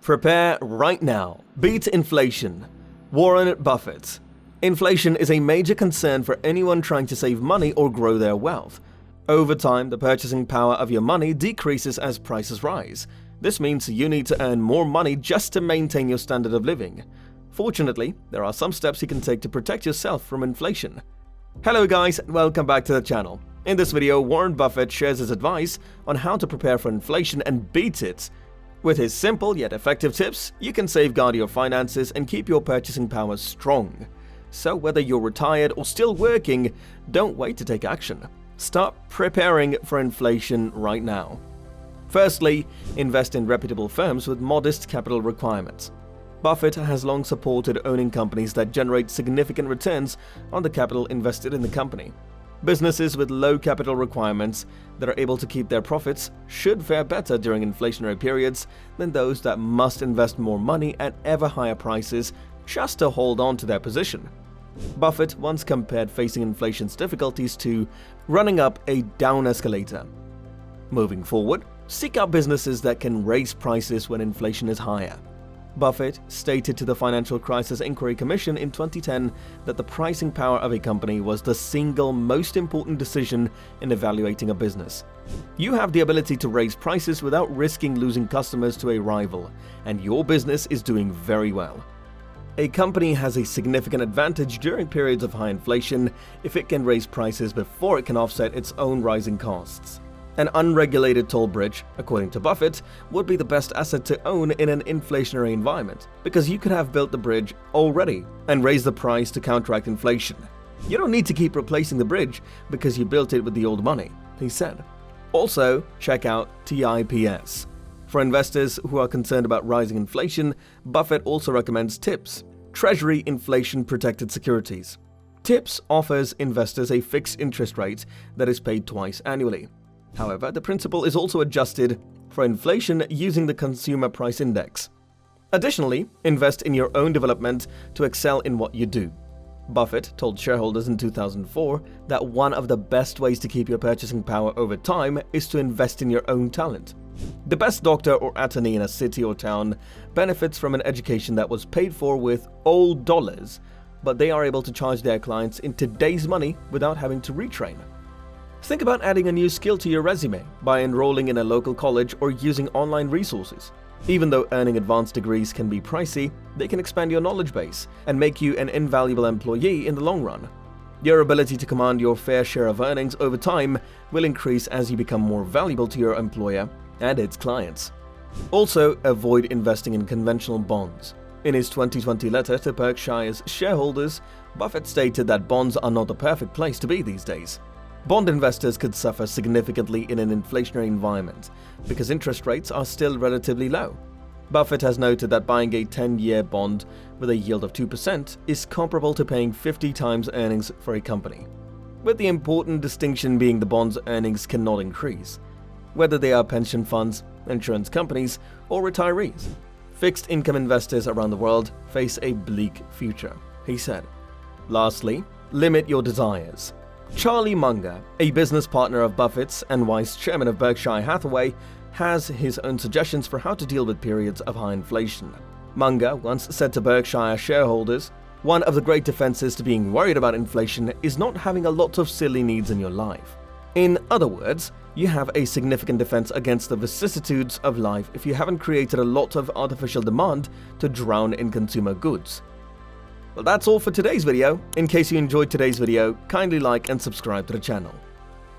Prepare right now. Beat inflation. Warren Buffett. Inflation is a major concern for anyone trying to save money or grow their wealth. Over time, the purchasing power of your money decreases as prices rise. This means you need to earn more money just to maintain your standard of living. Fortunately, there are some steps you can take to protect yourself from inflation. Hello guys, and welcome back to the channel. In this video, Warren Buffett shares his advice on how to prepare for inflation and beat it. With his simple yet effective tips, you can safeguard your finances and keep your purchasing power strong. So whether you're retired or still working, don't wait to take action. Start preparing for inflation right now. Firstly, invest in reputable firms with modest capital requirements. Buffett has long supported owning companies that generate significant returns on the capital invested in the company. Businesses with low capital requirements that are able to keep their profits should fare better during inflationary periods than those that must invest more money at ever higher prices just to hold on to their position. Buffett once compared facing inflation's difficulties to running up a down escalator. Moving forward, seek out businesses that can raise prices when inflation is higher. Buffett stated to the Financial Crisis Inquiry Commission in 2010 that the pricing power of a company was the single most important decision in evaluating a business. You have the ability to raise prices without risking losing customers to a rival, and your business is doing very well. A company has a significant advantage during periods of high inflation if it can raise prices before it can offset its own rising costs. An unregulated toll bridge, according to Buffett, would be the best asset to own in an inflationary environment because you could have built the bridge already and raised the price to counteract inflation. You don't need to keep replacing the bridge because you built it with the old money, he said. Also, check out TIPS. For investors who are concerned about rising inflation, Buffett also recommends TIPS, Treasury Inflation Protected Securities. TIPS offers investors a fixed interest rate that is paid twice annually. However, the principal is also adjusted for inflation using the Consumer Price Index. Additionally, invest in your own development to excel in what you do. Buffett told shareholders in 2004 that one of the best ways to keep your purchasing power over time is to invest in your own talent. The best doctor or attorney in a city or town benefits from an education that was paid for with old dollars, but they are able to charge their clients in today's money without having to retrain. Think about adding a new skill to your resume by enrolling in a local college or using online resources. Even though earning advanced degrees can be pricey, they can expand your knowledge base and make you an invaluable employee in the long run. Your ability to command your fair share of earnings over time will increase as you become more valuable to your employer and its clients. Also, avoid investing in conventional bonds. In his 2020 letter to Berkshire's shareholders, Buffett stated that bonds are not the perfect place to be these days. Bond investors could suffer significantly in an inflationary environment because interest rates are still relatively low. Buffett has noted that buying a 10-year bond with a yield of 2% is comparable to paying 50 times earnings for a company, with the important distinction being the bond's earnings cannot increase, whether they are pension funds, insurance companies, or retirees. Fixed income investors around the world face a bleak future, he said. Lastly, limit your desires. Charlie Munger, a business partner of Buffett's and vice chairman of Berkshire Hathaway, has his own suggestions for how to deal with periods of high inflation. Munger once said to Berkshire shareholders, "One of the great defenses to being worried about inflation is not having a lot of silly needs in your life." In other words, you have a significant defense against the vicissitudes of life if you haven't created a lot of artificial demand to drown in consumer goods. Well, that's all for today's video. In case you enjoyed today's video, kindly like and subscribe to the channel.